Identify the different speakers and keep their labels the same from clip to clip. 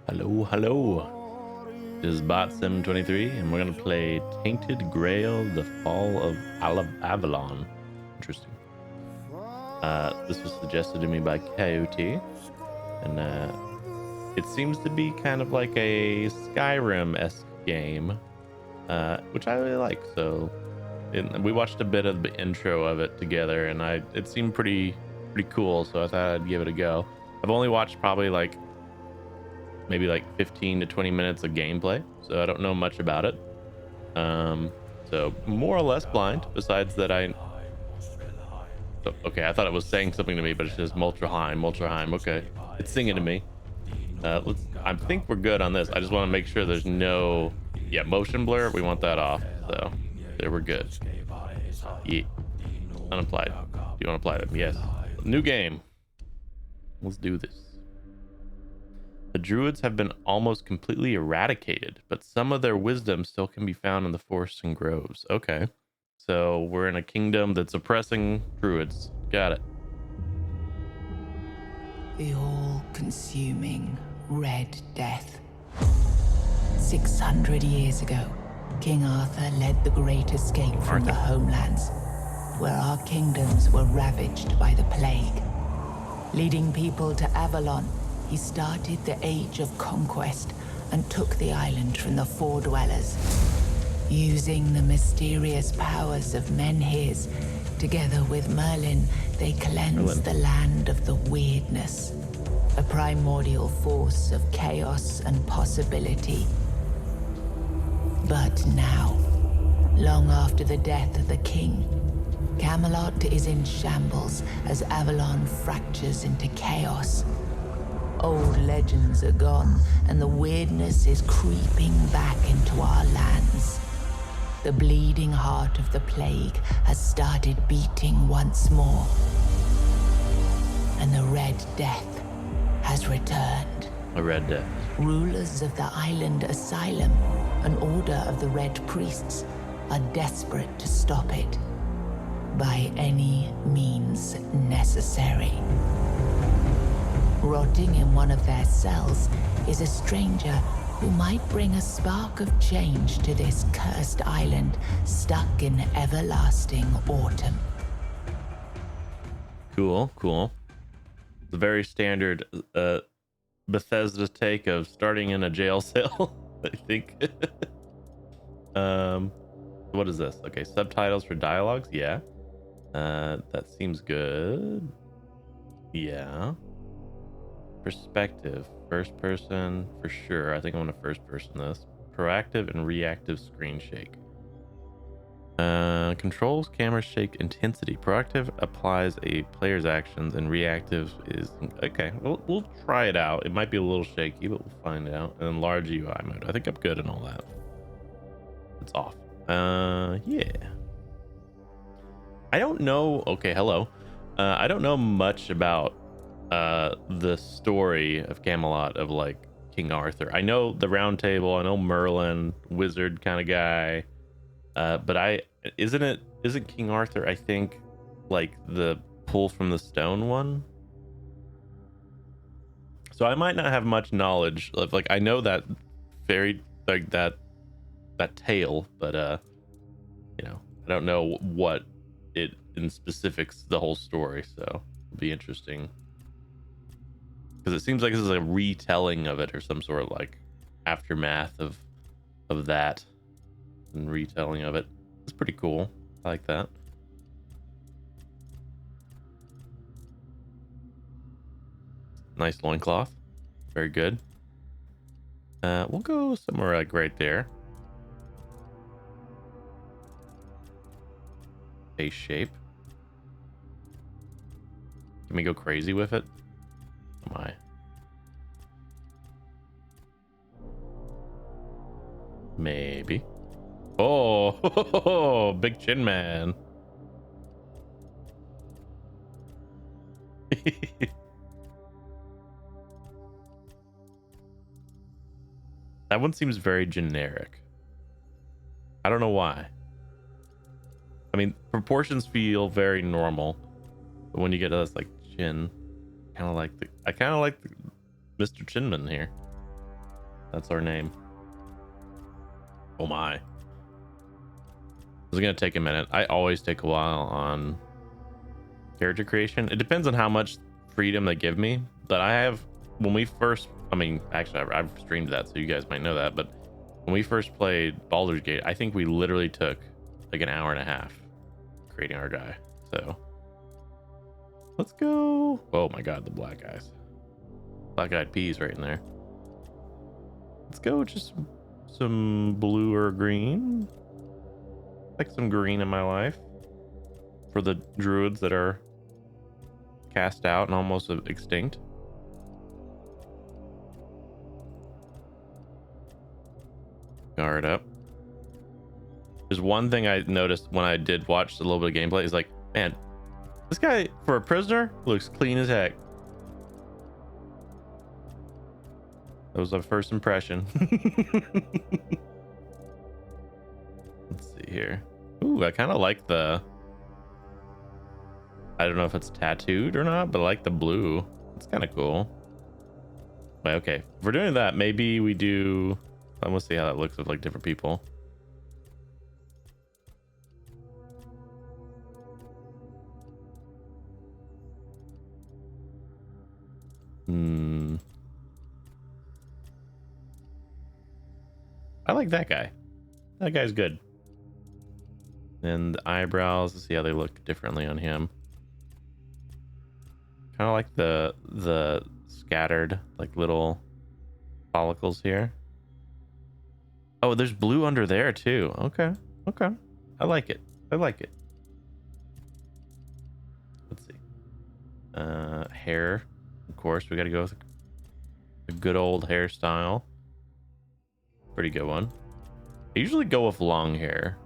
Speaker 1: Hello, hello. This is Bot Sim 23, and we're gonna play Tainted Grail: The Fall of Avalon. Interesting. This was suggested to me by Coyote, and it seems to be kind of like a Skyrim-esque game, which I really like. So, we watched a bit of the intro of it together, and it seemed pretty cool. So I thought I'd give it a go. I've only watched probably maybe 15 to 20 minutes of gameplay, so I don't know much about it. So more or less blind, besides that okay, I thought it was saying something to me, but it's just Moltraheim. Okay, it's singing to me. I think we're good on this. I just want to make sure there's no motion blur. We want that off, so there we're good. Yeah, unapplied. Do you want to apply them? Yes. New game. Let's do this. The Druids have been almost completely eradicated, but some of their wisdom still can be found in the forests and groves. Okay. So we're in a kingdom that's oppressing Druids. Got it.
Speaker 2: The all-consuming Red Death. 600 years ago, King Arthur led the Great Escape from the homelands, where our kingdoms were ravaged by the plague. Leading people to Avalon, he started the Age of Conquest and took the island from the Fore-dwellers. Using the mysterious powers of Menhirs, together with Merlin, they cleansed the land of the weirdness, a primordial force of chaos and possibility. But now, long after the death of the king, Camelot is in shambles as Avalon fractures into chaos. Old legends are gone, and the weirdness is creeping back into our lands. The bleeding heart of the plague has started beating once more. And the Red Death has returned.
Speaker 1: A Red Death.
Speaker 2: Rulers of the island asylum, an order of the Red Priests, are desperate to stop it. By any means necessary. Rotting in one of their cells is a stranger who might bring a spark of change to this cursed island stuck in everlasting autumn.
Speaker 1: Cool. The very standard Bethesda take of starting in a jail cell, I think. What is this? Okay, subtitles for dialogues. Yeah. That seems good. Yeah. Perspective, first person for sure. I think I'm gonna first person this. Proactive and reactive screen shake. Controls camera shake intensity. Proactive applies a player's actions, and reactive is okay. We'll try it out. It might be a little shaky, but we'll find out. And then large UI mode. I think I'm good and all that. It's off. Yeah. I don't know. Okay, hello. I don't know much about the story of Camelot of King Arthur. I know the Round Table. I know Merlin, wizard kind of guy. But isn't King Arthur, I think, the pull from the stone one? So I might not have much knowledge of I know that fairy that tale, but I don't know what it in specifics the whole story, so it'll be interesting. Because it seems like this is a retelling of it or some sort of aftermath of that and retelling of it. It's pretty cool. I like that. Nice loincloth. Very good. We'll go somewhere right there. Face shape. Can we go crazy with it? Oh my. Maybe. Oh, big chin man. That one seems very generic. I don't know why. I mean, proportions feel very normal, but when you get to this chin, I kind of like the Mr. Chinman here. That's our name. Oh my. This is gonna take a minute. I always take a while on character creation. It depends on how much freedom they give me. But I have, when we first, I mean, actually, I've streamed that, so you guys might know that. But when we first played Baldur's Gate, I think we literally took like an hour and a half creating our guy. So let's go. Oh my god, the black eyes. Black-eyed peas right in there. Let's go just some blue or green. Like some green in my life. For the druids that are cast out and almost extinct. Guard up. There's one thing I noticed when I did watch a little bit of gameplay. Is like, man, this guy for a prisoner looks clean as heck. That was our first impression. Let's see here. Ooh, I kind of like the, I don't know if it's tattooed or not, but I like the blue. It's kind of cool. Wait, okay. If we're doing that, maybe we do, I'm gonna see how that looks with like different people. I like that guy. That guy's good. And the eyebrows, let's see how they look differently on him. Kind of like the scattered like little follicles here. Oh, there's blue under there too. Okay. Okay. I like it. I like it. Let's see. Hair. Of course, we got to go with a good old hairstyle. Pretty good one. I usually go with long hair.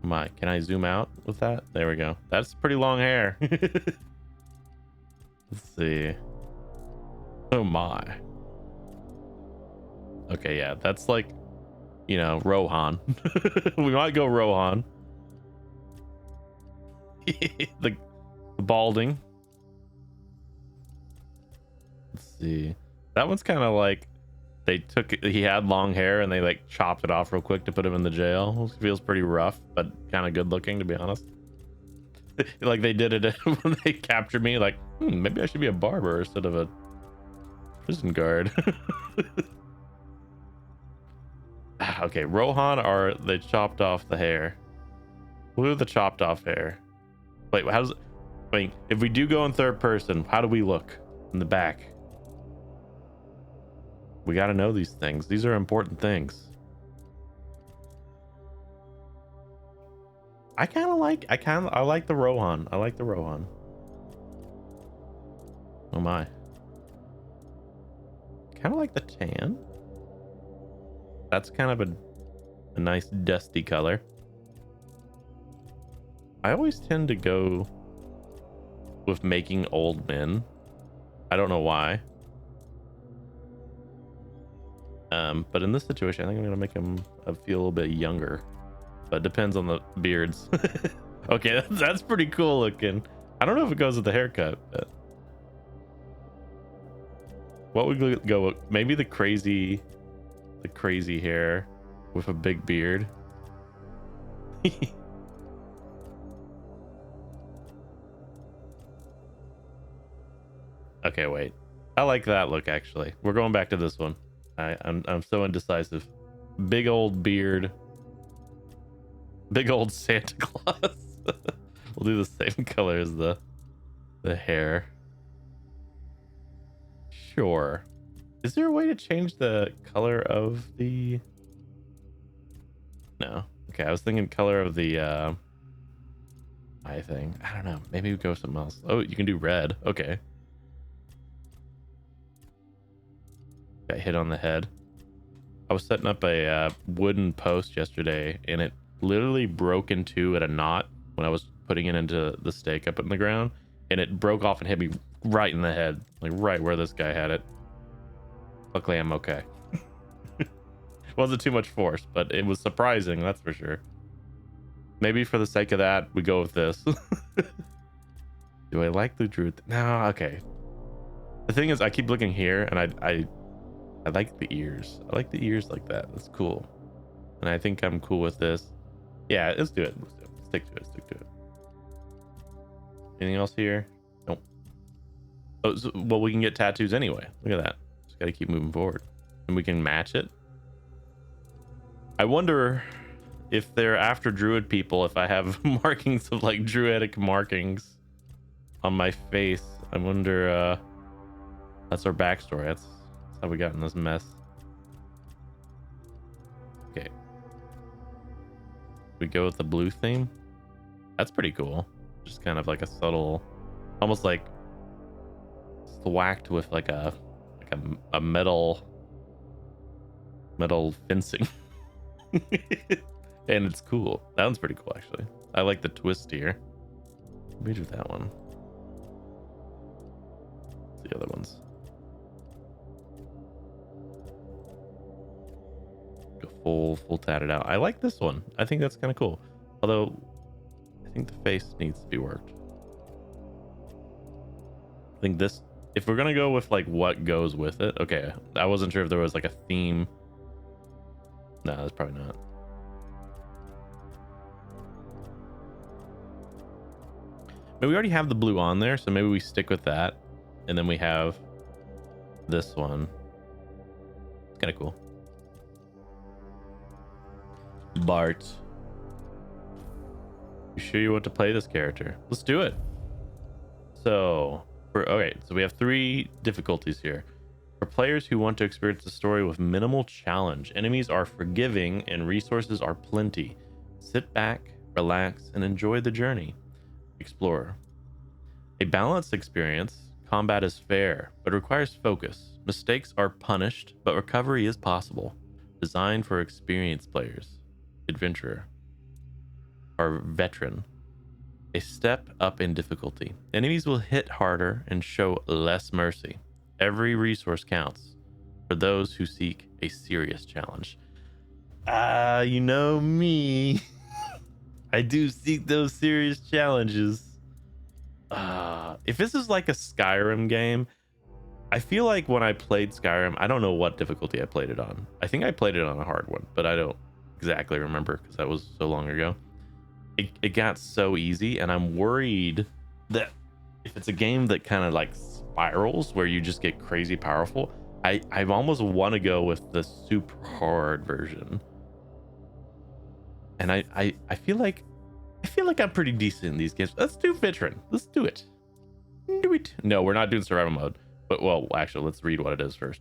Speaker 1: My, can I zoom out with that? There we go. That's pretty long hair. Let's see. Oh my. Okay, yeah, that's like, you know, Rohan. We might go Rohan. the balding. Let's see. That one's kind of like they took, he had long hair and they like chopped it off real quick to put him in the jail. It feels pretty rough, but kind of good looking, to be honest. Like they did it when they captured me, like, maybe I should be a barber instead of a prison guard. Okay, Rohan, are they chopped off the hair? We'll do the chopped off hair. Wait, how does it, wait, if we do go in third person, how do we look in the back? We got to know these things. These are important things. I like the Rohan. I like the Rohan. Oh my. Kind of like the tan. That's kind of a nice dusty color. I always tend to go with making old men. I don't know why. But in this situation, I think I'm gonna make him feel a little bit younger. But it depends on the beards. Okay, that's pretty cool looking. I don't know if it goes with the haircut, but what would we go with? Maybe the crazy hair with a big beard. Okay, wait. I like that look actually. We're going back to this one. I'm so indecisive. Big old beard. Big old Santa Claus. We'll do the same color as the hair. Sure. Is there a way to change the color of the... No. Okay, I was thinking color of the eye thing. I don't know. Maybe we go with something else. Oh, you can do red. Okay. Got hit on the head. I was setting up a wooden post yesterday and it literally broke in two at a knot when I was putting it into the stake up in the ground, and it broke off and hit me right in the head, like right where this guy had it. Luckily I'm okay. Wasn't too much force, but it was surprising, that's for sure. Maybe for the sake of that we go with this. Do I like the Druid? No, okay. The thing is, I keep looking here, and I like the ears. I like the ears like that. That's cool. And I think I'm cool with this. Yeah, let's do it. Let's do it. Stick to it. Stick to it. Anything else here? Nope. Oh, so, well, we can get tattoos anyway. Look at that. Just got to keep moving forward, and we can match it. I wonder if they're after druid people, if I have markings of like druidic markings on my face. I wonder. That's our backstory. That's how we got in this mess. Okay. We go with the blue theme. That's pretty cool. Just kind of like a subtle, almost like thwacked with like a metal fencing. And it's cool. That one's pretty cool, actually. I like the twist here. Let me do that one. The other ones. Go full tatted out. I like this one. I think that's kind of cool. Although I think the face needs to be worked. I think this, if we're gonna go with like what goes with it. Okay, I wasn't sure if there was like a theme. No, that's probably not. But we already have the blue on there, so maybe we stick with that. And then we have this one. It's kind of cool. Bart. You sure you want to play this character? Let's do it. So, okay, so we have 3 difficulties here. For players who want to experience the story with minimal challenge, enemies are forgiving and resources are plenty. Sit back, relax, and enjoy the journey. Explorer. A balanced experience. Combat is fair, but requires focus. Mistakes are punished, but recovery is possible. Designed for experienced players. Adventurer. Or veteran. A step up in difficulty. Enemies will hit harder and show less mercy. Every resource counts for those who seek a serious challenge. You know me. I do seek those serious challenges. If this is like a Skyrim game, I feel like when I played Skyrim, I don't know what difficulty I played it on. I think I played it on a hard one, but I don't exactly remember because that was so long ago. It got so easy, and I'm worried that if it's a game that kind of like spirals where you just get crazy powerful, I almost want to go with the super hard version. And I feel like I'm pretty decent in these games. Let's do veteran. Let's do it. Do it. No, we're not doing survival mode. But well, actually, let's read what it is first.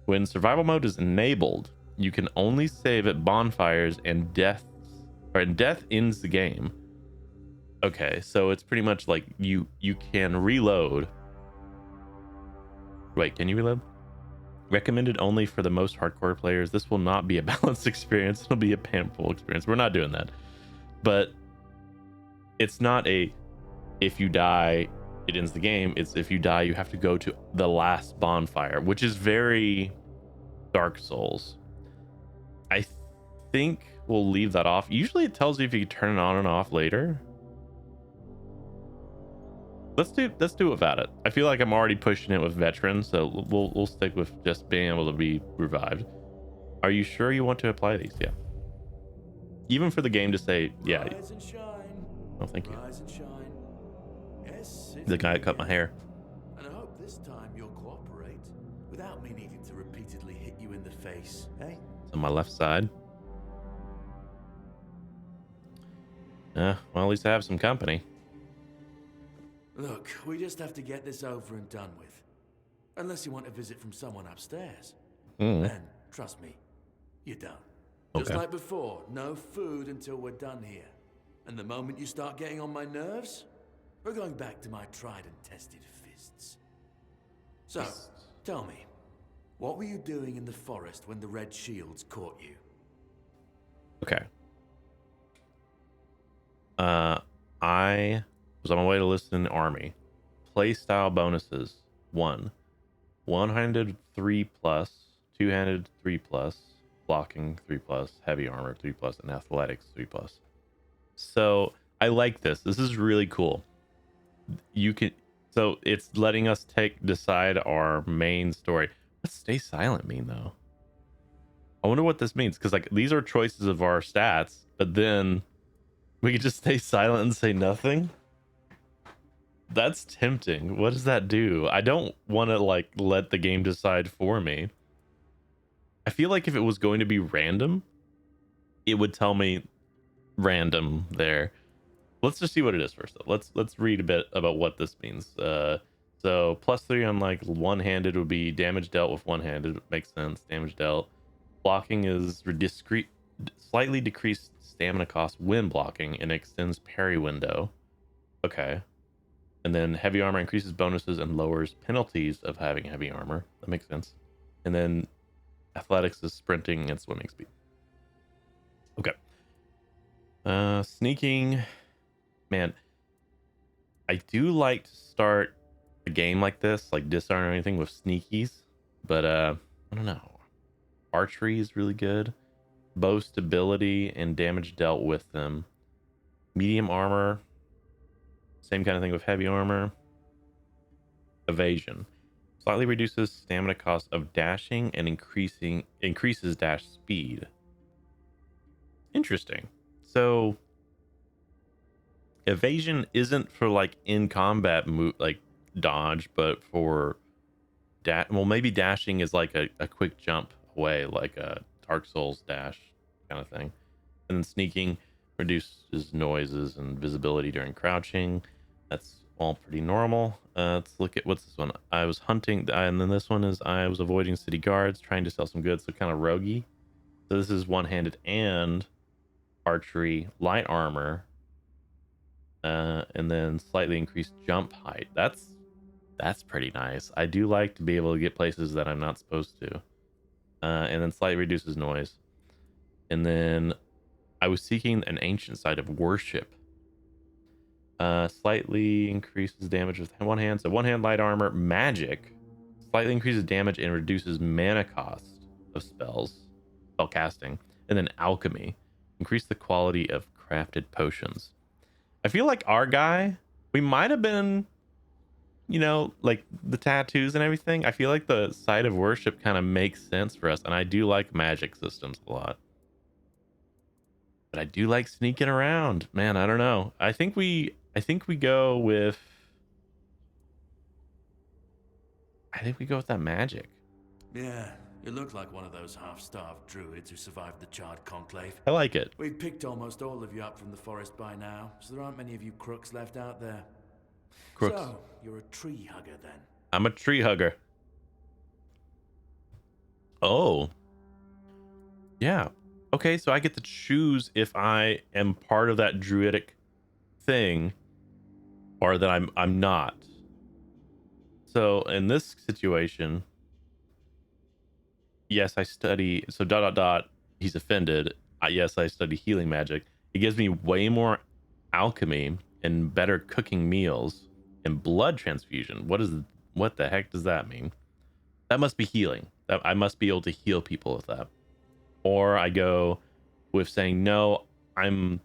Speaker 1: When survival mode is enabled, you can only save at bonfires and death ends the game. Okay, so it's pretty much like you can reload. Wait, can you reload? Recommended only for the most hardcore players. This will not be a balanced experience. It'll be a painful experience. We're not doing that. But it's not a if you die, it ends the game. It's if you die, you have to go to the last bonfire, which is very Dark Souls. I think we'll leave that off. Usually it tells you if you can turn it on and off later. Let's do it without it. I feel like I'm already pushing it with veterans, so we'll stick with just being able to be revived. Are you sure you want to apply these? Yeah. Even for the game to say, yeah.
Speaker 3: Rise and shine.
Speaker 1: Oh, thank you.
Speaker 3: Rise and shine. Yes,
Speaker 1: The guy that cut my hair.
Speaker 3: And I hope this time you'll cooperate without me needing to repeatedly hit you in the face, eh?
Speaker 1: It's on my left side. Well, at least I have some company.
Speaker 3: Look, we just have to get this over and done with. Unless you want a visit from someone upstairs. Then, trust me, you don't. Just
Speaker 1: Okay.
Speaker 3: like before, no food until we're done here. And the moment you start getting on my nerves, we're going back to my tried and tested fists. So, tell me, what were you doing in the forest when the Red Shields caught you?
Speaker 1: Okay. I was on my way to list in the army. Playstyle bonuses: 1, one-handed 3+, two-handed 3+, blocking 3+, heavy armor 3+, and athletics 3+. So I like this. This is really cool. You can So it's letting us decide our main story. What's stay silent mean though? I wonder what this means, because like these are choices of our stats, but then we could just stay silent and say nothing. That's tempting. What does that do? I don't want to like let the game decide for me. I feel like if it was going to be random, it would tell me random there. Let's just see what it is first though. Let's read a bit about what this means. So +3 on like one-handed would be damage dealt with one-handed. Makes sense. Damage dealt. Blocking is slightly decreased stamina cost when blocking and extends parry window. Okay. And then heavy armor increases bonuses and lowers penalties of having heavy armor. That makes sense. And then athletics is sprinting and swimming speed. Okay. Sneaking. Man, I do like to start a game like this, like disarm or anything, with sneakies. But I don't know. Archery is really good. Bow stability and damage dealt with them. Medium armor. Same kind of thing with heavy armor. Evasion. Slightly reduces stamina cost of dashing and increases dash speed. Interesting. So evasion isn't for like in combat like dodge, but for well, maybe dashing is like a quick jump away, like a Dark Souls dash kind of thing. And then sneaking reduces noises and visibility during crouching. That's all pretty normal. Let's look at what's this one. I was hunting, and then this one is I was avoiding city guards, trying to sell some goods, so kind of roguey. So this is one-handed and archery, light armor, and then slightly increased jump height. That's pretty nice. I do like to be able to get places that I'm not supposed to. And then slightly reduces noise. And then I was seeking an ancient site of worship. Slightly increases damage with one hand. So one hand light armor, magic. Slightly increases damage and reduces mana cost of spell casting. And then alchemy. Increase the quality of crafted potions. I feel like our guy, we might have been, you know, like the tattoos and everything. I feel like the site of worship kind of makes sense for us. And I do like magic systems a lot. But I do like sneaking around. Man, I don't know. I think we go with that magic.
Speaker 3: Yeah, you look like one of those half-starved druids who survived the Charred Conclave.
Speaker 1: I like it.
Speaker 3: We've picked almost all of you up from the forest by now, so there aren't many of you crooks left out there.
Speaker 1: Crooks.
Speaker 3: So, you're a tree hugger then?
Speaker 1: I'm a tree hugger. Oh. Yeah. Okay, so I get to choose if I am part of that druidic thing or that I'm not. So in this situation, yes, I study. So ... He's offended. Yes, I study healing magic. It gives me way more alchemy and better cooking meals and blood transfusion. What the heck does that mean? That must be healing. That I must be able to heal people with that. Or I go with saying no. I'm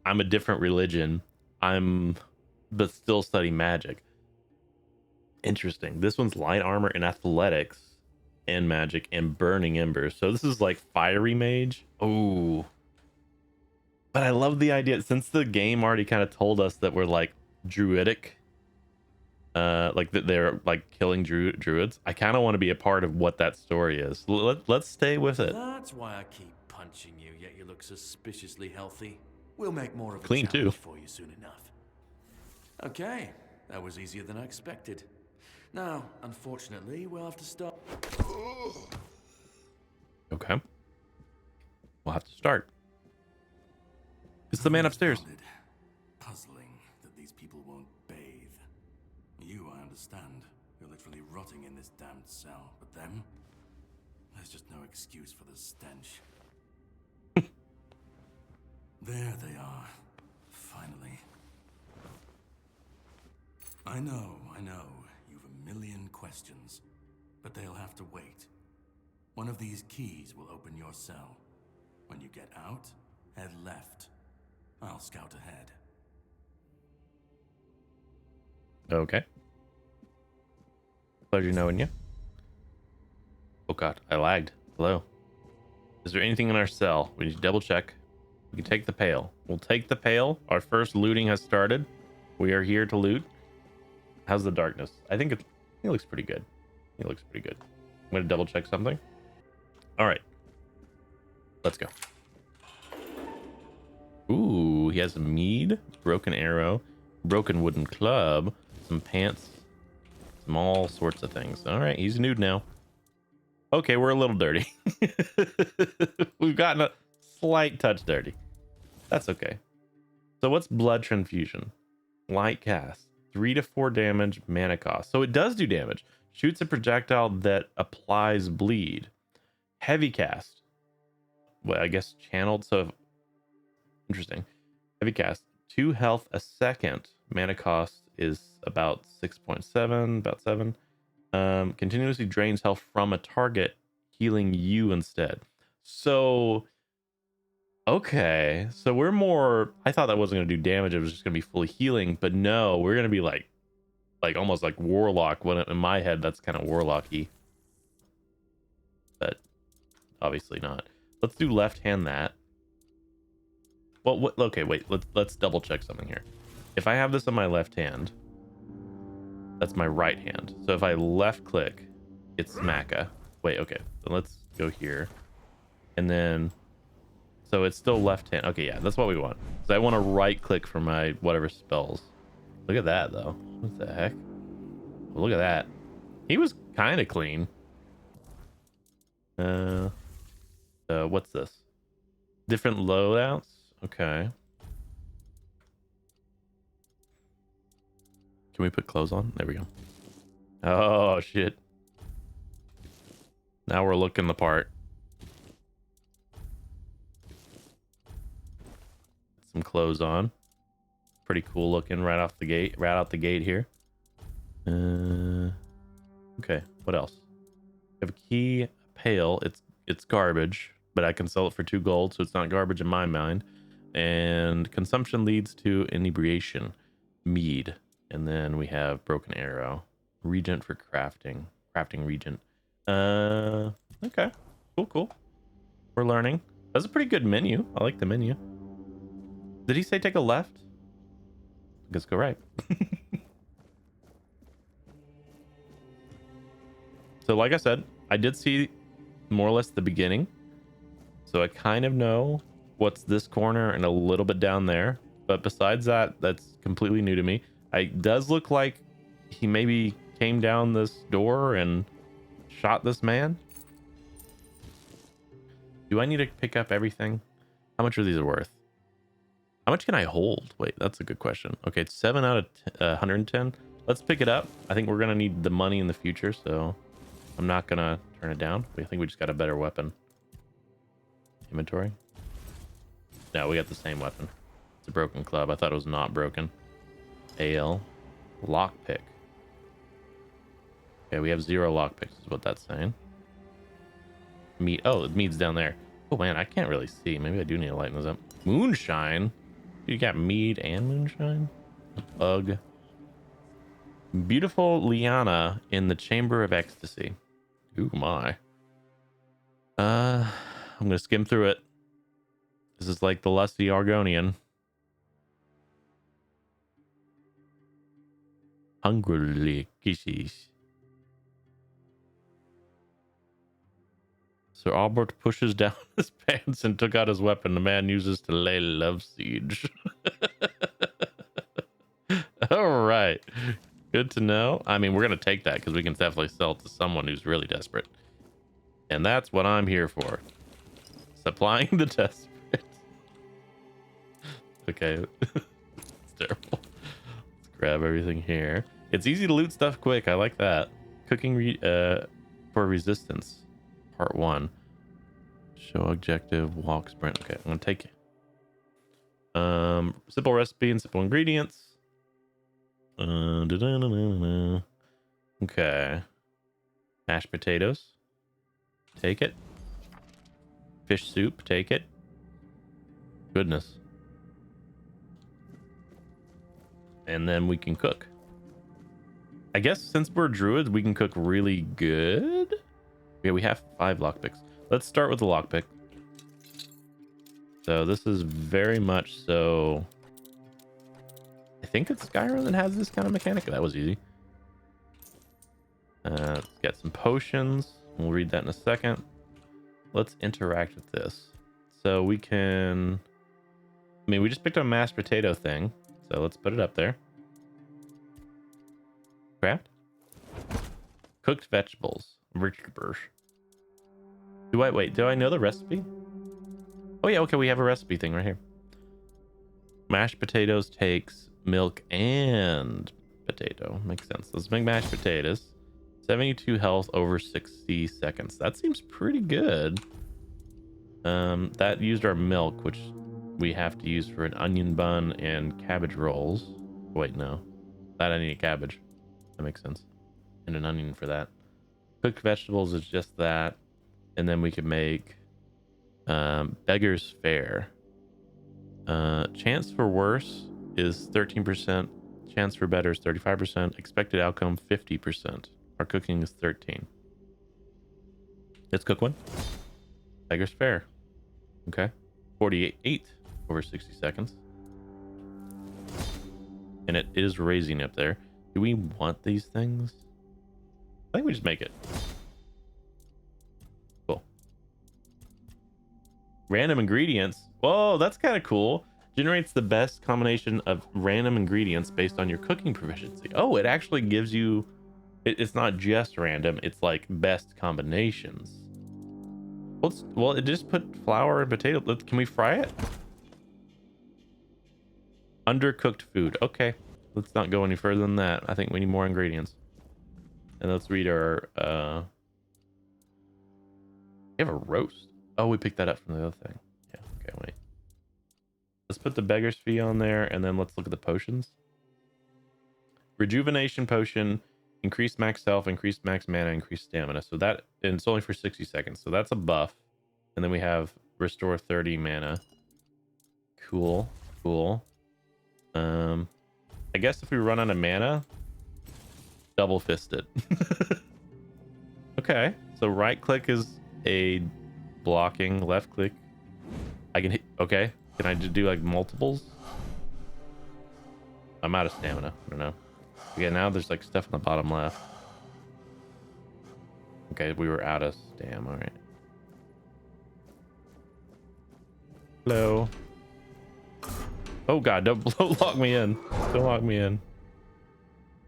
Speaker 1: a different religion. But still study magic. Interesting. This one's light armor and athletics and magic and burning embers. So this is like fiery mage. Oh, but I love the idea, since the game already kind of told us that we're like druidic, like that they're like killing druids. I kind of want to be a part of what that story is. Let's stay with it.
Speaker 3: That's why I keep punching you, yet you look suspiciously healthy. We'll make more of a
Speaker 1: Clean
Speaker 3: challenge
Speaker 1: too.
Speaker 3: for you soon enough. Okay, that was easier than I expected. Now, unfortunately, we'll have to start.
Speaker 1: Okay. We'll have to start. It's the man upstairs.
Speaker 3: Puzzling that these people won't bathe. You, I understand. You're literally rotting in this damned cell. But them? There's just no excuse for the stench. There they are. Finally. I know. You've a million questions. But they'll have to wait. One of these keys will open your cell. When you get out, head left. I'll scout ahead.
Speaker 1: Okay. Pleasure knowing you. Oh god, I lagged. Hello. Is there anything in our cell? We need to double check. We can take the pail. We'll take the pail. Our first looting has started. We are here to loot. How's the darkness? I think it looks pretty good. It looks pretty good. I'm gonna double check something. All right. Let's go. Ooh, he has a mead, broken arrow, broken wooden club, some pants, some all sorts of things. All right, he's nude now. Okay, we're a little dirty. We've gotten a slight touch dirty. That's okay. So what's blood transfusion? Light cast, 3 to 4 damage, mana cost. So it does do damage. Shoots a projectile that applies bleed. Heavy cast. Well, I guess channeled. So interesting. Heavy cast, 2 health a second. Mana cost is about 6.7, about 7. Continuously drains health from a target, healing you instead. So okay, so we're more, I thought that wasn't going to do damage, it was just going to be fully healing, but no, we're going to be like almost like warlock. When in my head that's kind of warlocky, but obviously not. Let's do left hand that. Well, what, okay, wait, let's double check something here. If I have this on my left hand, that's my right hand. So if I left click, it's smacka. Wait, okay, so let's go here, and then so it's still left hand. Okay, yeah, that's what we want. So I want to right click for my whatever spells. Look at that though. What the heck? Well, look at that. He was kind of clean. What's this? Different loadouts. Okay. Can we put clothes on? There we go. Oh shit. Now we're looking the part. Some clothes on. Pretty cool looking right out the gate here. Okay, what else? I have a key, a pail. It's garbage, but I can sell it for 2 gold, so it's not garbage in my mind. And consumption leads to inebriation. Mead. And then we have broken arrow. Regent for crafting. Crafting regent. Okay. Cool. We're learning. That's a pretty good menu. I like the menu. Did he say take a left? I guess go right. So like I said, I did see more or less the beginning. So I kind of know what's this corner and a little bit down there. But besides that, that's completely new to me. It does look like he maybe came down this door and shot this man. Do I need to pick up everything? How much are these worth? How much can I hold? Wait, that's a good question. Okay, it's 7 out of 110. Let's pick it up. I think we're going to need the money in the future, so I'm not going to turn it down. I think we just got a better weapon. Inventory. No, we got the same weapon. It's a broken club. I thought it was not broken. Ale. Lockpick. Okay, we have 0 lockpicks is what that's saying. Meat. Oh, the meat's down there. Oh man, I can't really see. Maybe I do need to lighten this up. Moonshine. You got mead and moonshine. A bug. Beautiful liana in the chamber of ecstasy. Ooh my. I'm gonna skim through it. This is like the lusty Argonian. Hungrily kisses. Sir Albert pushes down his pants and took out his weapon the man uses to lay love siege. All right. Good to know. I mean, we're going to take that because we can definitely sell it to someone who's really desperate. And that's what I'm here for. Supplying the desperate. Okay. It's terrible. Let's grab everything here. It's easy to loot stuff quick. I like that. Cooking for resistance. Part 1. Show objective, walk, sprint. Okay, I'm gonna take it. Simple recipe and simple ingredients. Okay. Mashed potatoes. Take it. Fish soup. Take it. Goodness. And then we can cook. I guess since we're druids, we can cook really good. Yeah, we have 5 lockpicks. Let's start with the lockpick. So this is very much so. I think it's Skyrim that has this kind of mechanic. That was easy. Let's get some potions. We'll read that in a second. Let's interact with this. So we can. I mean, we just picked up a mashed potato thing. So let's put it up there. Craft. Cooked vegetables. Vegetables. Do I know the recipe? Oh yeah, okay, we have a recipe thing right here. Mashed potatoes takes milk and potato. Makes sense. Let's make mashed potatoes. 72 health over 60 seconds. That seems pretty good. That used our milk, which we have to use for an onion bun and cabbage rolls. Wait, no. That I need a cabbage. That makes sense. And an onion for that. Cooked vegetables is just that. And then we could make Beggar's Fare. Chance for worse is 13%. Chance for better is 35%. Expected outcome 50%. Our cooking is 13. Let's cook one. Beggar's Fare. Okay. 48 over 60 seconds. And it is raising up there. Do we want these things? I think we just make it. Cool. Random ingredients. Whoa, that's kind of cool. Generates the best combination of random ingredients based on your cooking proficiency. Oh, it actually gives you... It's not just random. It's like best combinations. Well, it just put flour and potato. Can we fry it? Undercooked food. Okay. Let's not go any further than that. I think we need more ingredients. And let's read our... We have a roast. Oh, we picked that up from the other thing. Yeah, okay, wait. Let's put the beggar's fee on there, and then let's look at the potions. Rejuvenation potion, increased max health, increased max mana, increased stamina. So that, and it's only for 60 seconds. So that's a buff. And then we have restore 30 mana. Cool, cool. I guess if we run out of mana, double fist it. Okay, so right click is a blocking, left click I can hit. Okay, can I just do like multiples? I'm out of stamina. I don't know. Okay, now there's like stuff in the bottom left. Okay, we were out of stam. All right. Hello. Oh god, don't lock me in. Don't lock me in.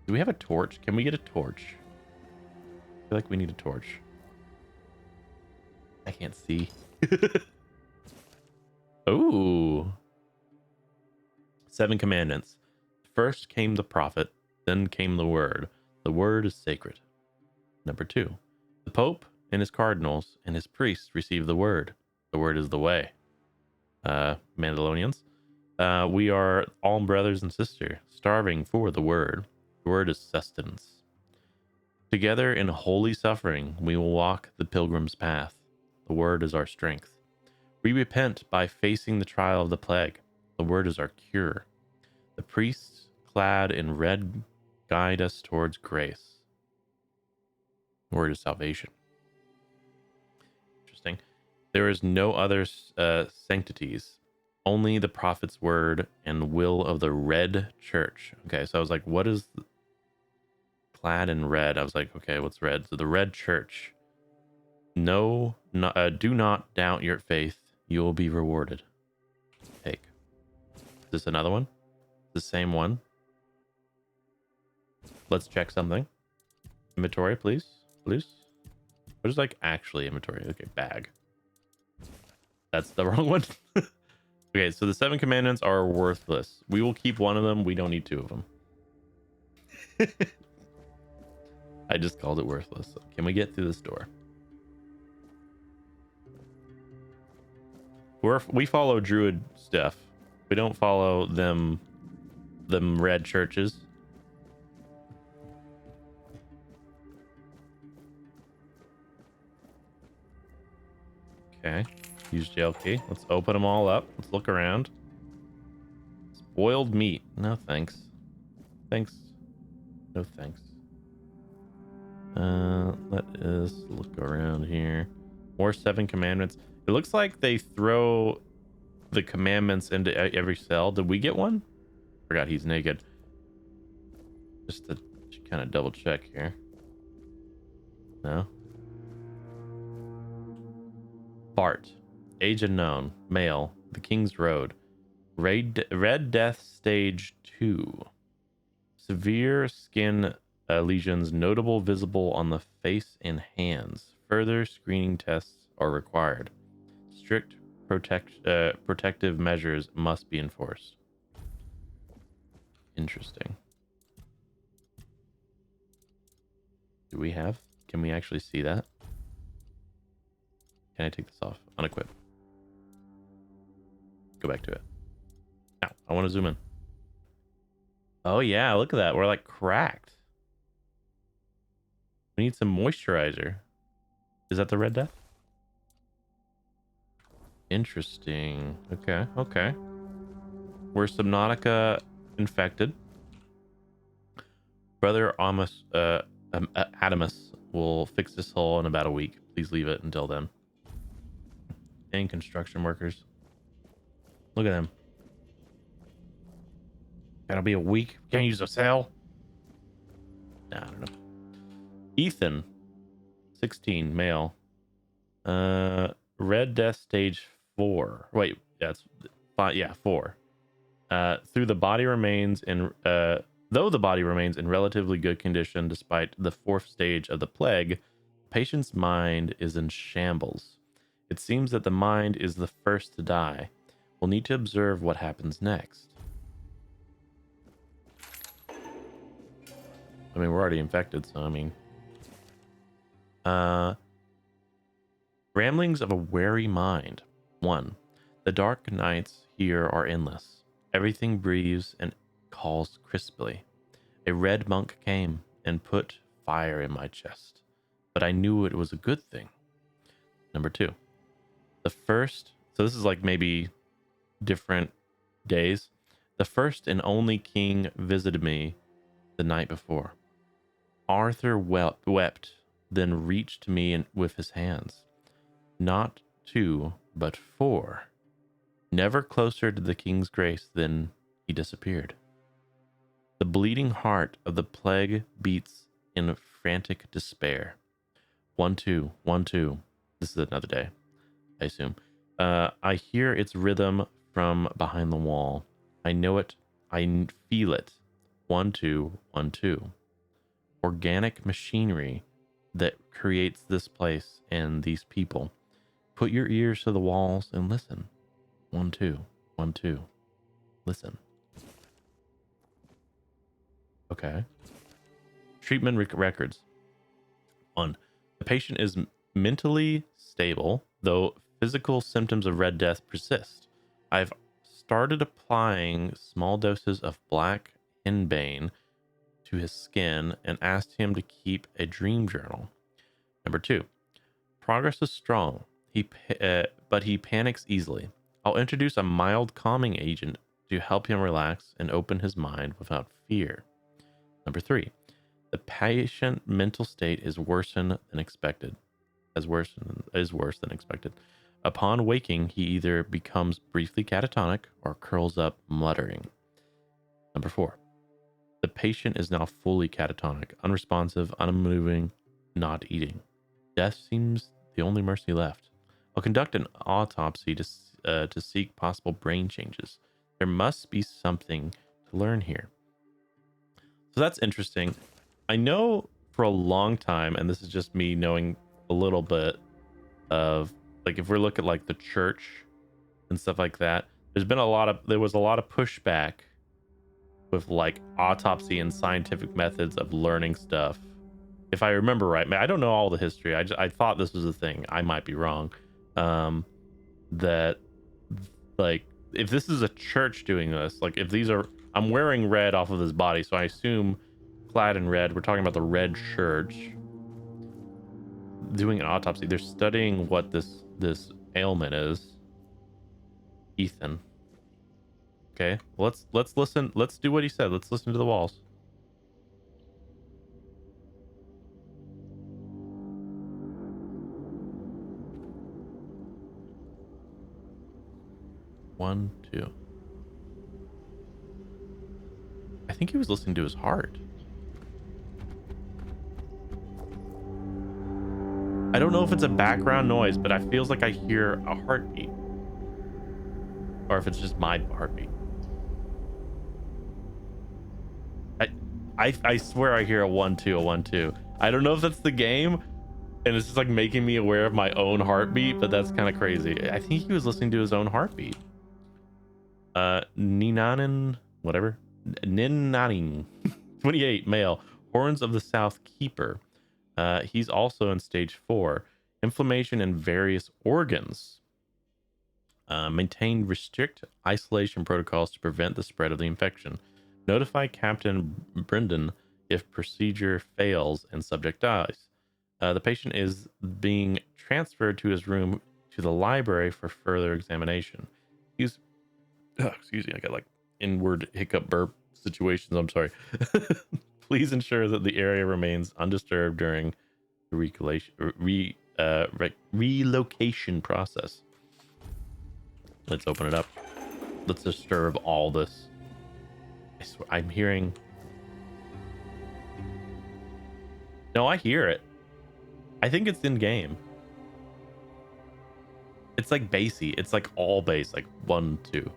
Speaker 1: Do we have a torch? Can we get a torch? I feel like we need a torch. I can't see. Oh. 7 commandments. First came the prophet, then came the word. The word is sacred. Number 2. The Pope and his cardinals and his priests receive the word. The word is the way. Mandalorians. We are all brothers and sisters, starving for the word. The word is sustenance. Together in holy suffering, we will walk the pilgrim's path. The word is our strength. We repent by facing the trial of the plague. The word is our cure. The priests, clad in red, guide us towards grace. The word is salvation. Interesting. There is no other sanctities. Only the prophet's word and will of the red church. Okay, so I was like, what is clad in red? I was like, okay, what's red? So the red church. Do not doubt your faith. You will be rewarded. Take. Is this another one? The same one. Let's check something. Inventory, please. Please. What is like actually inventory? Okay, bag. That's the wrong one. Okay, so the 7 commandments are worthless. We will keep one of them. We don't need 2 of them. I just called it worthless. So can we get through this door? We follow Druid stuff. We don't follow them red churches. Okay. Use jail key. Let's open them all up. Let's look around. Spoiled meat. No thanks. Thanks. No thanks. Let us look around here. More 7 commandments. It looks like they throw the commandments into every cell. Did we get one? Forgot he's naked. Just to kind of double check here. No. Bart, age unknown, male, the King's Road, Red Death Stage 2. Severe skin lesions notable visible on the face and hands. Further screening tests are required. Strict protective measures must be enforced. Interesting. Do we have? Can we actually see that? Can I take this off? Unequip. Go back to it. Now, I want to zoom in. Oh yeah, look at that. We're like cracked. We need some moisturizer. Is that the Red Death? Interesting. Okay, okay. We're Subnautica infected. Brother Adamus will fix this hole in about a week. Please leave it until then. And construction workers. Look at them. That'll be a week. Can't use a cell. Nah, I don't know. Ethan, 16, male. Red Death Stage 4. Wait, that's 5. Yeah, 4. Though the body remains in relatively good condition despite the 4th stage of the plague, the patient's mind is in shambles. It seems that the mind is the first to die. We'll need to observe what happens next. I mean, we're already infected, so I mean... Ramblings of a Wary Mind. 1. The dark nights here are endless. Everything breathes and calls crisply. A red monk came and put fire in my chest, but I knew it was a good thing. Number 2. The first... So this is like maybe different days. The first and only king visited me the night before. Arthur wept, then reached to me with his hands. Not 2, but 4. Never closer to the king's grace than he disappeared. The bleeding heart of the plague beats in frantic despair. 1-2, 1-2. This is another day, I assume. I hear its rhythm from behind the wall. I know it. I feel it. 1-2, 1-2. Organic machinery that creates this place and these people. Put your ears to the walls and listen. 1-2, 1-2. Listen. Okay. Treatment records. 1. The patient is mentally stable, though physical symptoms of Red Death persist. I've started applying small doses of black henbane to his skin and asked him to keep a dream journal. Number 2. Progress is strong, but he panics easily. I'll introduce a mild calming agent to help him relax and open his mind without fear. Number 3. The patient mental state is worse than expected. Is worse than expected. Upon waking, he either becomes briefly catatonic or curls up muttering. Number 4. The patient is now fully catatonic, unresponsive, unmoving, not eating. Death seems the only mercy left. I'll conduct an autopsy to seek possible brain changes. There must be something to learn here. So that's interesting. I know for a long time, and this is just me knowing a little bit of, like, if we're looking at like the church and stuff like that, there was a lot of pushback with like autopsy and scientific methods of learning stuff. If I remember right, I don't know all the history. I thought this was a thing. I might be wrong. That like if this is a church doing this, like if these are, I'm wearing red off of this body, so I assume clad in red, we're talking about the red church doing an autopsy. They're studying what this ailment is. Ethan. Okay, let's listen. Let's do what he said. Let's listen to the walls. 1, 2. I think he was listening to his heart. I don't know if it's a background noise, but I feels like I hear a heartbeat. Or if it's just my heartbeat. I swear I hear a 1, 2, a 1, 2. I don't know if that's the game, and it's just like making me aware of my own heartbeat, but that's kind of crazy. I think he was listening to his own heartbeat. Ninanin, whatever. Ninanin, 28, male. Horns of the South Keeper. He's also in stage 4. Inflammation in various organs. Maintain strict isolation protocols to prevent the spread of the infection. Notify Captain Brendan if procedure fails and subject dies. The patient is being transferred to his room to the library for further examination. He's, excuse me, I got like inward hiccup burp situations. I'm sorry. Please ensure that the area remains undisturbed during the relocation process. Let's open it up. Let's disturb all this. I swear, I'm hearing. No, I hear it. I think it's in game. It's like bassy. It's like all bass. Like 1, 2,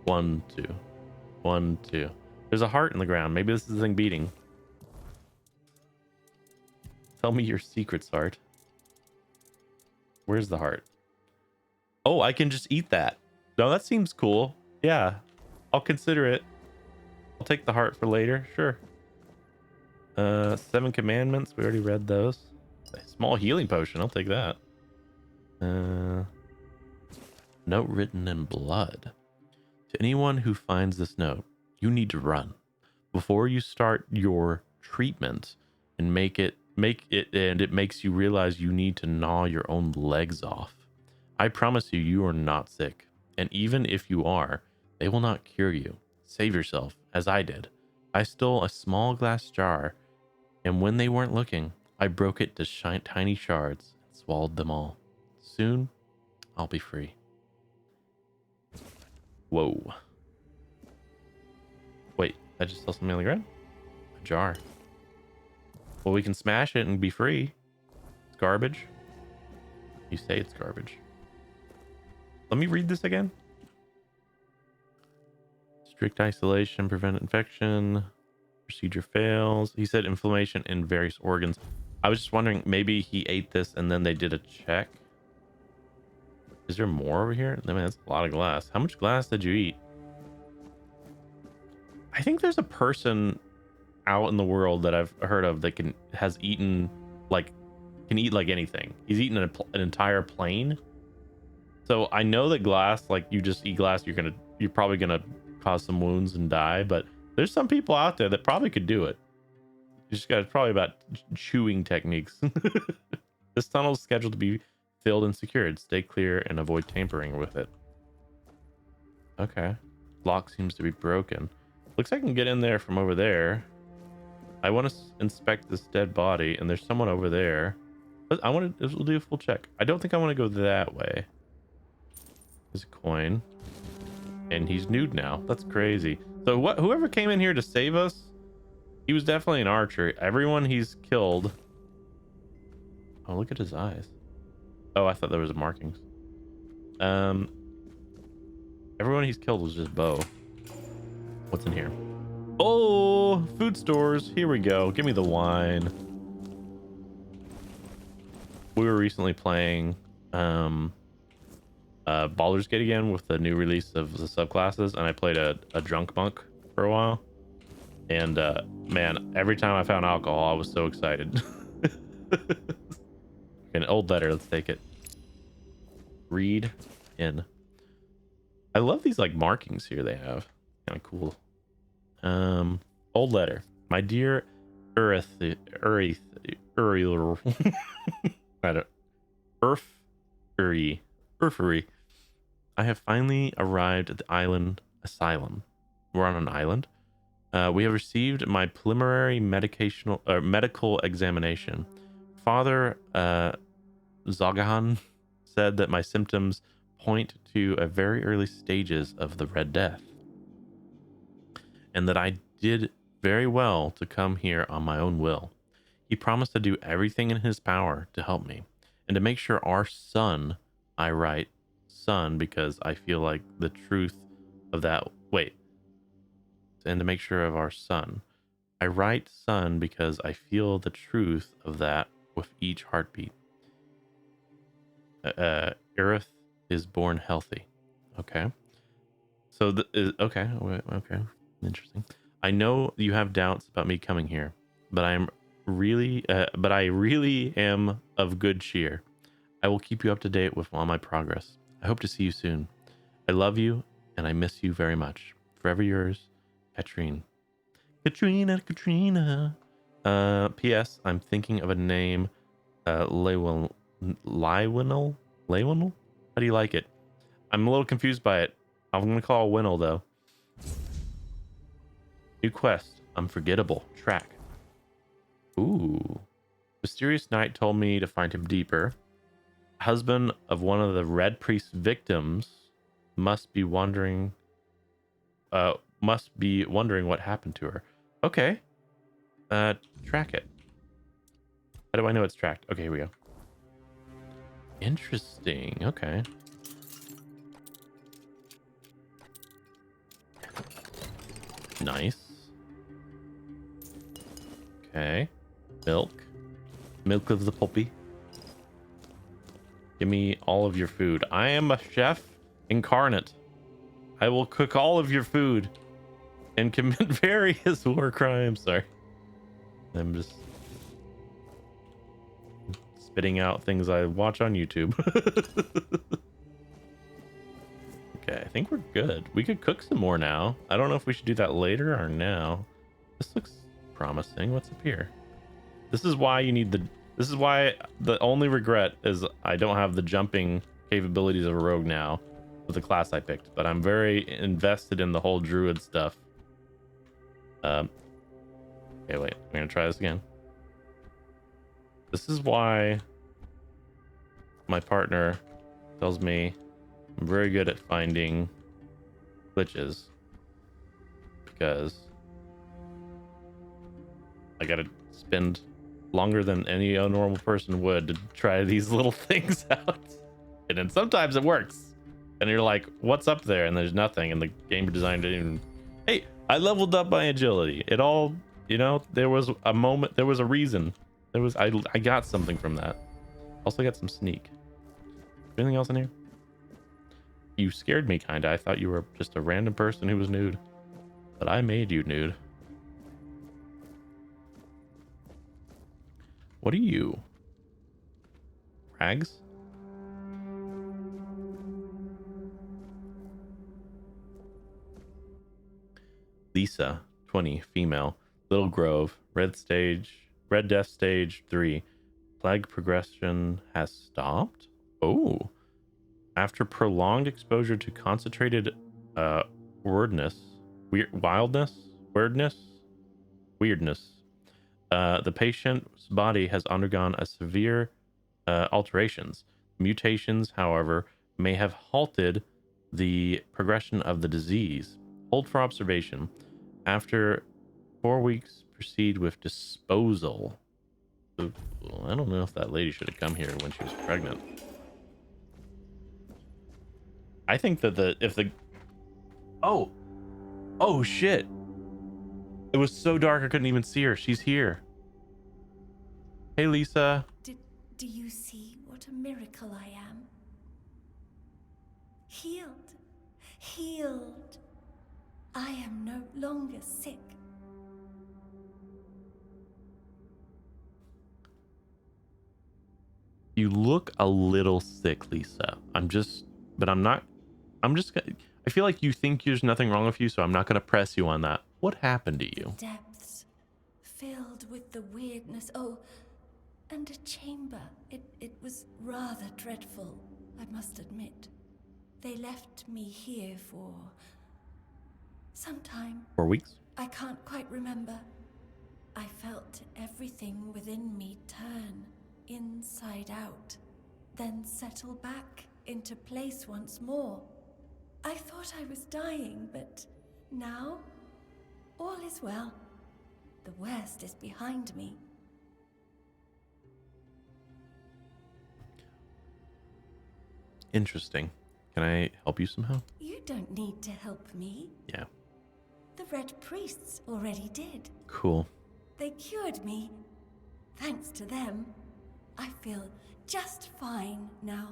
Speaker 1: 1, 2, 1, 2. There's a heart in the ground. Maybe this is the thing beating. Tell me your secrets, heart. Where's the heart? Oh, I can just eat that. No, that seems cool. Yeah, I'll consider it. I'll take the heart for later. Sure. 7 commandments. We already read those. A small healing potion. I'll take that. Note written in blood. To anyone who finds this note, you need to run before you start your treatment and it makes you realize you need to gnaw your own legs off. I promise you, you are not sick. And even if you are, they will not cure you. Save yourself, as I did. I stole a small glass jar, and when they weren't looking, I broke it to tiny shards and swallowed them all. Soon, I'll be free. Whoa. Wait, I just saw something on the ground? A jar. Well, we can smash it and be free. It's garbage. You say it's garbage. Let me read this again. Strict isolation, prevent infection. Procedure fails. He said inflammation in various organs. I was just wondering, maybe he ate this and then they did a check. Is there more over here? I mean, that's a lot of glass. How much glass did you eat? I think there's a person out in the world that I've heard of that can eat like anything. He's eaten an entire plane. So I know that glass, like you just eat glass, you're probably gonna cause some wounds and die. But there's some people out there that probably could do it. You just got it's probably about chewing techniques. This tunnel is scheduled to be filled and secured. Stay clear and avoid tampering with it. Okay. Lock seems to be broken. Looks like I can get in there from over there. I want to inspect this dead body, and there's someone over there. But we'll do a full check. I don't think I want to go that way. There's a coin. And he's nude now. That's crazy. So whoever came in here to save us, he was definitely an archer. Everyone he's killed. Oh, look at his eyes. Oh, I thought there was markings. Everyone he's killed was just bow. What's in here? Oh, food stores. Here we go. Give me the wine. We were recently playing Baldur's Gate again with the new release of the subclasses, and I played a drunk monk for a while. And man, every time I found alcohol, I was so excited. An old letter. Let's take it. Read in. I love these like markings here they have. Kind of cool. Old letter. My dear Urfuri. I have finally arrived at the island asylum. We're on an island. We have received my preliminary medical examination. Father Zagahan said that my symptoms point to a very early stages of the Red Death, and that I did very well to come here on my own will. He promised to do everything in his power to help me, and to make sure our son, I write son because I feel like the truth of that, wait, and to make sure of our son. I write son because I feel the truth of that with each heartbeat. Aerith is born healthy. Okay. So, okay. Okay. Interesting. I know you have doubts about me coming here, but I really am of good cheer. I will keep you up to date with all my progress. I hope to see you soon. I love you, and I miss you very much. Forever yours, Katrine. Katrina. P.S. I'm thinking of a name. Lywinel? How do you like it? I'm a little confused by it. I'm gonna call it Winnel though. New quest. Unforgettable. Track. Ooh. Mysterious Knight told me to find him deeper. Husband of one of the Red Priest's victims must be wondering what happened to her. Okay. Track it. How do I know it's tracked? Okay, here we go. Interesting. Okay. Nice. Okay. Milk. Milk of the puppy. Give me all of your food. I am a chef incarnate. I will cook all of your food and commit various war crimes. Sorry. I'm just spitting out things I watch on YouTube. Okay, I think we're good. We could cook some more now. I don't know if we should do that later or now. This looks promising. What's up here? This is why you need this is why the only regret is I don't have the jumping capabilities of a rogue now with the class I picked, but I'm very invested in the whole druid stuff. Okay, wait, I'm gonna try this again. This is why my partner tells me I'm very good at finding glitches, because I gotta spend longer than any normal person would to try these little things out. And then sometimes it works. And you're like, what's up there? And there's nothing. And the game design didn't even... Hey, I leveled up my agility. It all, you know, there was a moment, there was a reason. I got something from that. Also got some sneak. Anything else in here? You scared me, kinda. I thought you were just a random person who was nude. But I made you nude. What are you? Rags? Lisa, 20, female. Little Grove, Red Death Stage 3. Plague progression has stopped? Oh. After prolonged exposure to concentrated weirdness. The patient's body has undergone a severe alterations. Mutations, however, may have halted the progression of the disease. Hold for observation. After 4 weeks, proceed with disposal. Ooh, I don't know if that lady should have come here when she was pregnant. I think that oh shit. It was so dark I couldn't even see her. She's here. Hey, Lisa.
Speaker 4: Do you see what a miracle I am? Healed. Healed. I am no longer sick.
Speaker 1: You look a little sick, Lisa. I feel like you think there's nothing wrong with you, so I'm not going to press you on that. What happened to you?
Speaker 4: Depths filled with the weirdness. Oh, and a chamber. It was rather dreadful, I must admit. They left me here for some time.
Speaker 1: 4 weeks?
Speaker 4: I can't quite remember. I felt everything within me turn inside out, then settle back into place once more. I thought I was dying, but now all is well. The worst is behind me.
Speaker 1: Interesting. Can I help you somehow?
Speaker 4: You don't need to help me.
Speaker 1: Yeah.
Speaker 4: The Red Priests already did.
Speaker 1: Cool.
Speaker 4: They cured me. Thanks to them, I feel just fine now.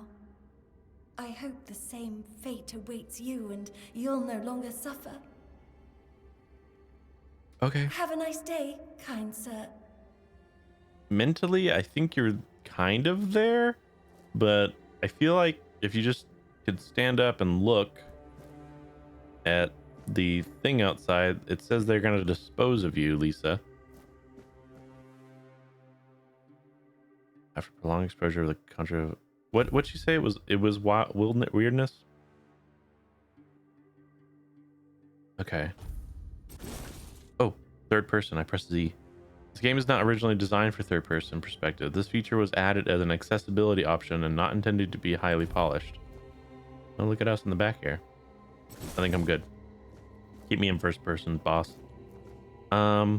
Speaker 4: I hope the same fate awaits you and you'll no longer suffer.
Speaker 1: Okay.
Speaker 4: Have a nice day, kind sir.
Speaker 1: Mentally, I think you're kind of there, but I feel like if you just could stand up and look at the thing outside, it says they're going to dispose of you, Lisa. After prolonged exposure to the contra... What'd you say? It was weirdness? Okay. Oh, third person. I pressed Z. This game is not originally designed for third person perspective. This feature was added as an accessibility option and not intended to be highly polished. Oh, look at us in the back here. I think I'm good. Keep me in first person, boss. I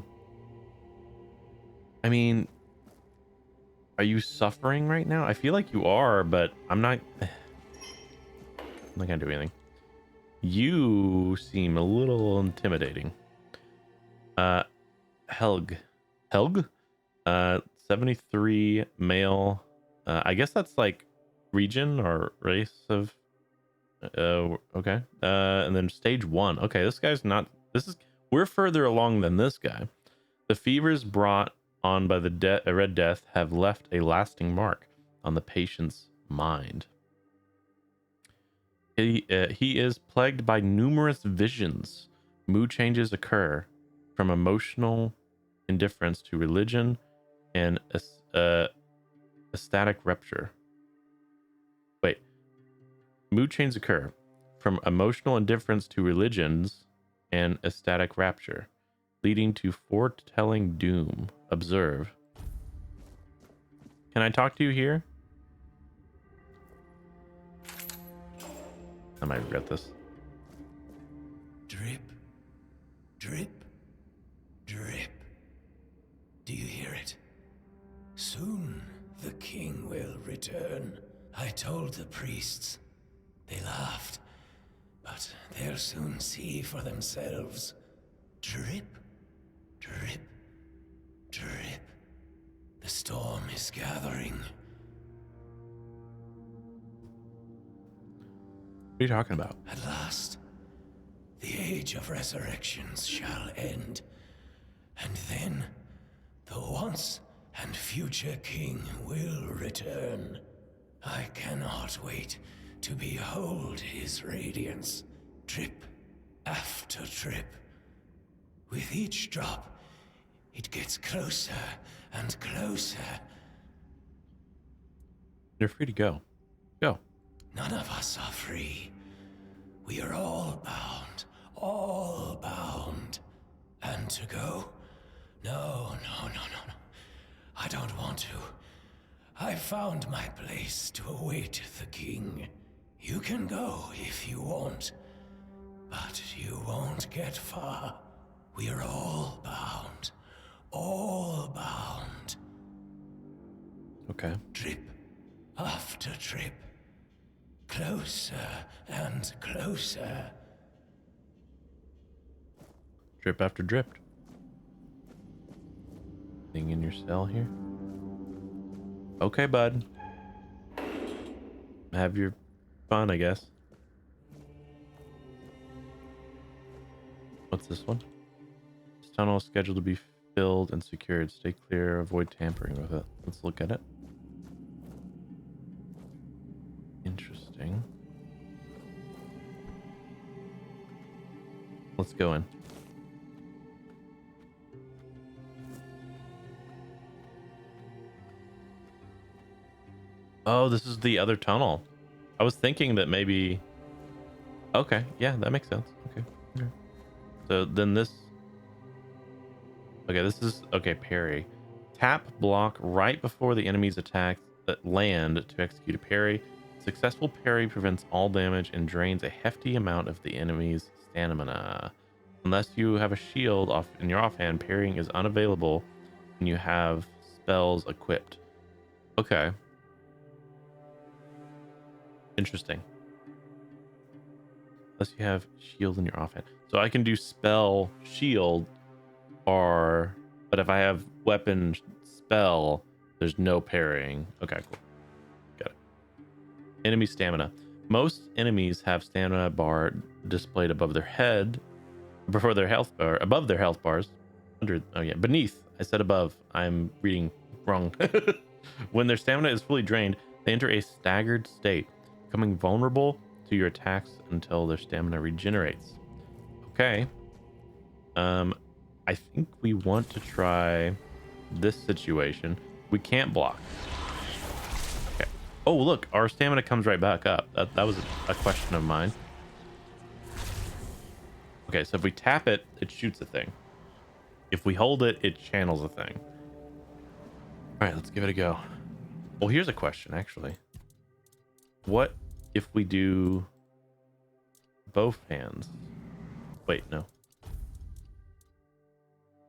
Speaker 1: mean, are you suffering right now? I feel like you are, but I'm not gonna do anything. You seem a little intimidating. Helg 73 male. I guess that's like region or race of okay. And then stage 1. Okay, this guy's not, we're further along than this guy. The fevers brought on by the Red Death have left a lasting mark on the patient's mind. He is plagued by numerous visions. Mood changes occur from emotional indifference to religion and ecstatic rapture. Wait. Mood changes occur from emotional indifference to religions and ecstatic rapture, leading to foretelling doom. Observe. Can I talk to you here? I might regret this.
Speaker 3: Drip, drip, drip. Do you hear it? Soon the king will return. I told the priests. They laughed, but they'll soon see for themselves. Drip, drip, drip. The storm is gathering.
Speaker 1: What are you talking about?
Speaker 3: At last, the age of resurrections shall end, and then the once and future king will return. I cannot wait to behold his radiance, drip after drip. With each drop, it gets closer and closer.
Speaker 1: You're free to go. Go.
Speaker 3: None of us are free. We are all bound, all bound. And to go? No. I don't want to. I found my place to await the king. You can go if you want, but you won't get far. We are all bound, all bound.
Speaker 1: Okay.
Speaker 3: Drip after drip. Closer and closer.
Speaker 1: Drip after drip. Thing in your cell here. Okay, bud. Have your fun, I guess. What's this one? This tunnel is scheduled to be filled and secured. Stay clear. Avoid tampering with it. Let's look at it. Interesting. Let's go in. Oh, this is the other tunnel. I was thinking that maybe... Okay, yeah, that makes sense. Okay. So then this... Okay, this is... Okay, parry. Tap block right before the enemy's attack land to execute a parry. Successful parry prevents all damage and drains a hefty amount of the enemy's stamina. Unless you have a shield off in your offhand, parrying is unavailable when you have spells equipped. Okay. Interesting. Unless you have shield in your offhand. So I can do spell shield but if I have weapon spell, there's no parrying. Okay, cool. Got it. Enemy stamina. Most enemies have stamina bar displayed above their head, before their health bar, above their health bars. Beneath. I said above. I'm reading wrong. When their stamina is fully drained, they enter a staggered state, becoming vulnerable to your attacks until their stamina regenerates. Okay. I think we want to try this situation. We can't block. Okay. Oh, look, our stamina comes right back up. That was a question of mine. Okay, so if we tap it, it shoots a thing. If we hold it, it channels a thing. All right, let's give it a go. Well, here's a question, actually. What if we do both hands? Wait, no.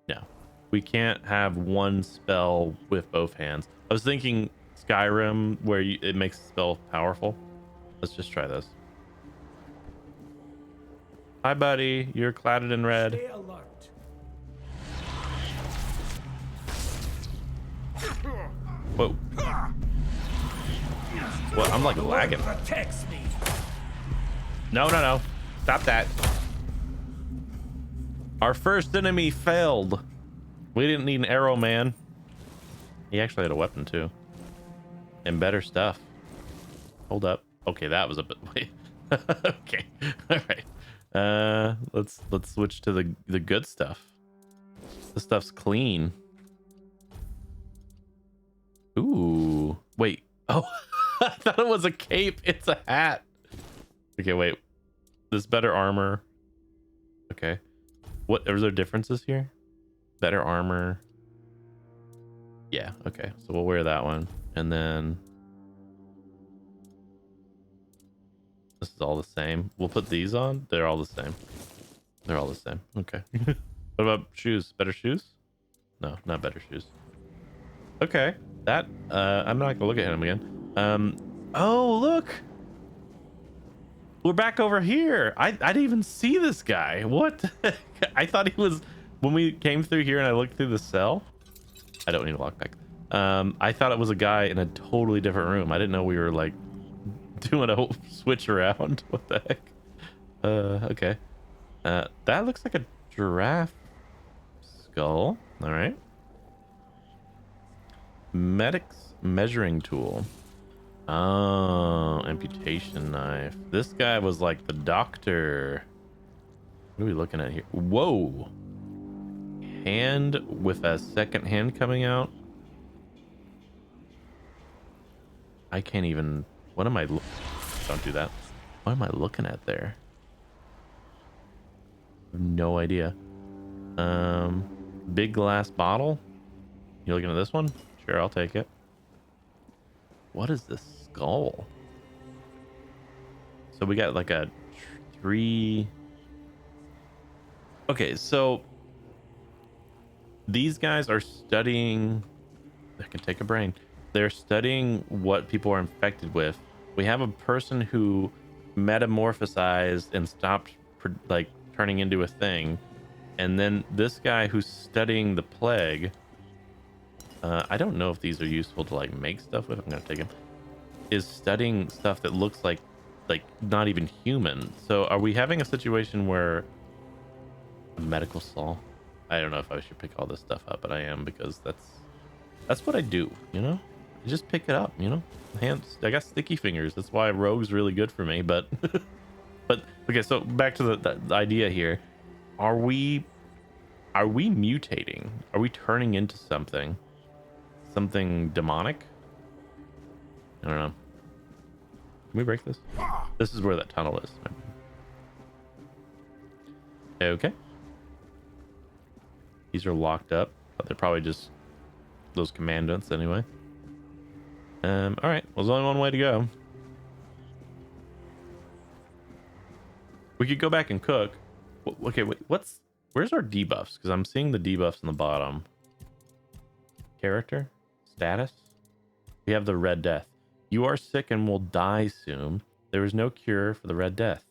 Speaker 1: No, we can't have one spell with both hands. I was thinking Skyrim, where it makes the spell powerful. Let's just try this. Hi, buddy. You're clouded in red.
Speaker 3: Stay alert.
Speaker 1: Whoa. Well, I'm like lagging.
Speaker 3: Protects me.
Speaker 1: No. Stop that. Our first enemy failed. We didn't need an arrow man. He actually had a weapon too. And better stuff. Hold up. Okay, that was a bit late. Okay. All right. Let's switch to the good stuff. This stuff's clean. Ooh. Wait. Oh, I thought it was a cape. It's a hat. Okay, wait. This better armor. Okay. What are there differences here? Better armor. Yeah, okay. So we'll wear that one. And then this is all the same. We'll put these on. They're all the same. They're all the same. Okay. What about shoes? Better shoes? No, not better shoes. Okay. That I'm not gonna look at him again. Oh, look. We're back over here. I didn't even see this guy. What the heck? I thought he was when we came through here and I looked through the cell. I don't need a lockpick. I thought it was a guy in a totally different room. I didn't know we were like doing a whole switch around. What the heck? Okay. That looks like a giraffe skull. All right. Medic's measuring tool. Oh, amputation knife. This guy was like the doctor. What are we looking at here? Whoa. Hand with a second hand coming out. I can't even. What am I? Don't do that. What am I looking at there? No idea. Big glass bottle. You looking at this one? Sure, I'll take it. What is this skull? So we got like a 3. Okay, so these guys are studying. I can take a brain. They're studying what people are infected with. We have a person who metamorphosized and stopped like turning into a thing, and then this guy who's studying the plague. I don't know if these are useful to like make stuff with. I'm gonna take them. Is studying stuff that looks like not even human. So are we having a situation where a medical saw? I don't know if I should pick all this stuff up, but I am, because that's what I do. You know, I just pick it up. You know, hands. I got sticky fingers. That's why rogue's really good for me. But but okay. So back to the idea here. Are we mutating? Are we turning into something? Something demonic? I don't know. Can we break this? This is where that tunnel is. Okay. These are locked up, but they're probably just those commandants anyway. All right. Well, there's only one way to go. We could go back and cook. Okay, wait, where's our debuffs? Because I'm seeing the debuffs on the bottom. Character? Status? We have the Red Death. You are sick and will die soon. There is no cure for the Red Death.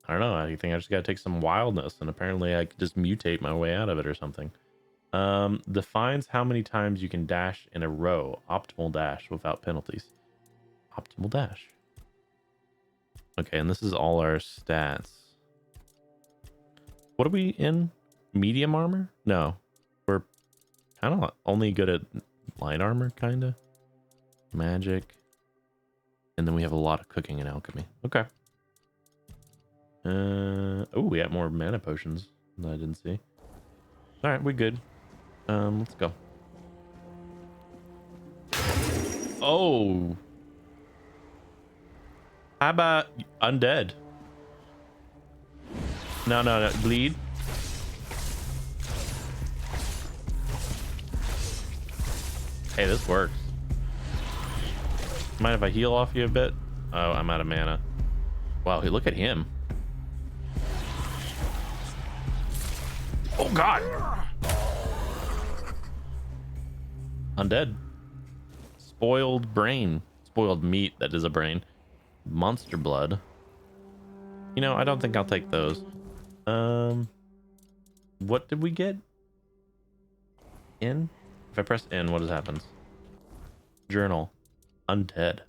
Speaker 1: I don't know. I think I just gotta take some wildness, and apparently I could just mutate my way out of it or something. Defines how many times you can dash in a row. Optimal dash without penalties. Optimal dash. Okay, and this is all our stats. What are we in? Medium armor? No. We're kind of only good at light armor, kind of. Magic. And then we have a lot of cooking and alchemy. Okay. Oh, we have more mana potions that I didn't see. All right, we good. Let's go. Oh. How about undead? No. Bleed. Hey, this works. Mind if I heal off you a bit? Oh, I'm out of mana. Wow, hey, look at him. Oh, God. Undead. Spoiled brain. Spoiled meat, that is a brain. Monster blood. You know, I don't think I'll take those. What did we get? In? If I press in, what happens? Journal. Undead.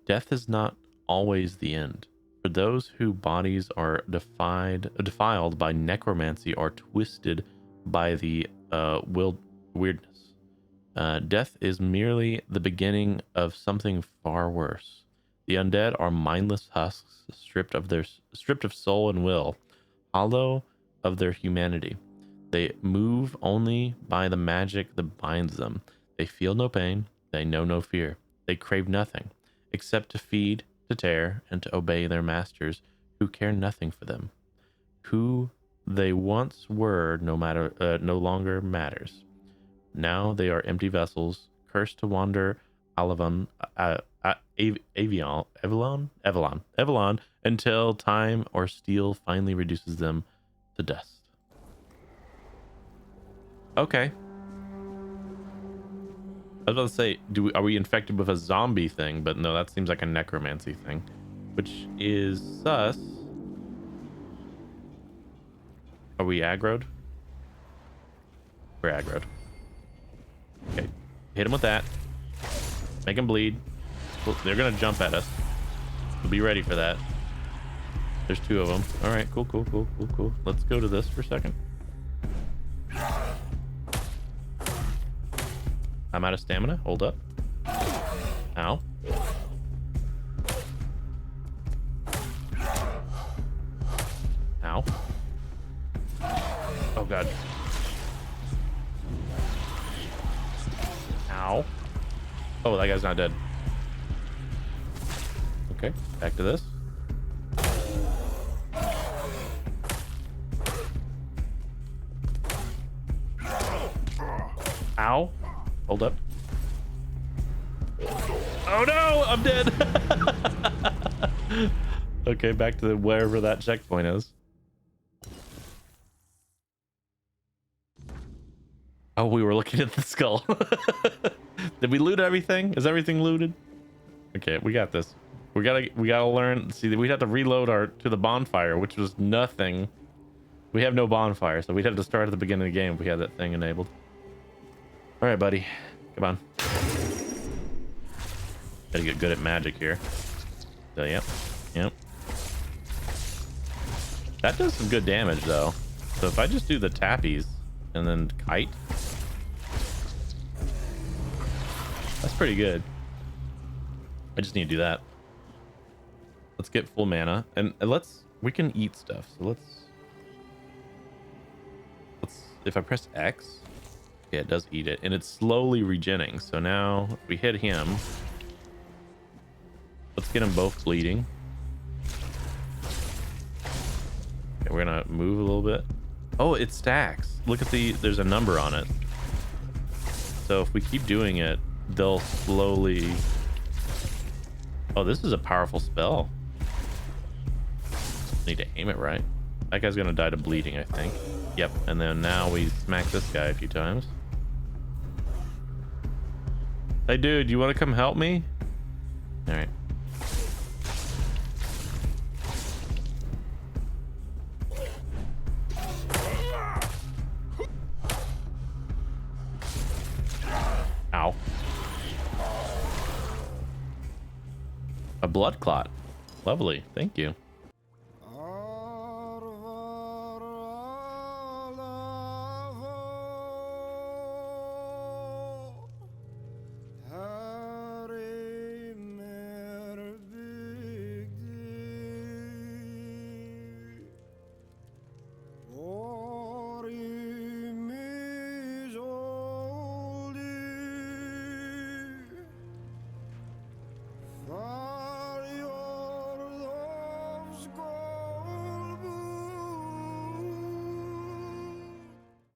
Speaker 1: Death is not always the end. For those whose bodies are defiled by necromancy or twisted by the weirdness. Death is merely the beginning of something far worse. The undead are mindless husks, stripped of soul and will, hollow of their humanity. They move only by the magic that binds them. They feel no pain. They know no fear. They crave nothing except to feed, to tear, and to obey their masters, who care nothing for them. Who they once were no longer matters. Now they are empty vessels, cursed to wander Avalon, until time or steel finally reduces them to dust. Okay. I was about to say, are we infected with a zombie thing? But no, that seems like a necromancy thing, which is sus. Are we aggroed? We're aggroed. Okay, hit him with that. Make him bleed. Well, they're gonna jump at us. So be ready for that. There's two of them. All right, cool. Let's go to this for a second. I'm out of stamina. Hold up. Ow. Ow. Oh, God. Ow. Oh, that guy's not dead. Okay, back to this. Ow. Hold up. Oh no, I'm dead. Okay, back to wherever that checkpoint is. Oh, we were looking at the skull. Did we loot everything? Is everything looted? Okay, we got this. We gotta learn. See, we'd have to reload to the bonfire, which was nothing. We have no bonfire, so we'd have to start at the beginning of the game if we had that thing enabled. All right, buddy. Come on. Gotta get good at magic here. So, yep. That does some good damage, though. So if I just do the tappies and then kite, that's pretty good. I just need to do that. Let's get full mana, and we can eat stuff. So let's. If I press X. Yeah, it does eat it, and it's slowly regenning. So now if we hit him, let's get them both bleeding. Okay, we're gonna move a little bit. Oh, it stacks. Look at there's a number on it. So if we keep doing it, they'll slowly. Oh, this is a powerful spell. Need to aim it right. That guy's gonna die to bleeding, I think. Yep, and then now we smack this guy a few times. Hey dude, you wanna come help me? Alright. Ow. A blood clot. Lovely, thank you.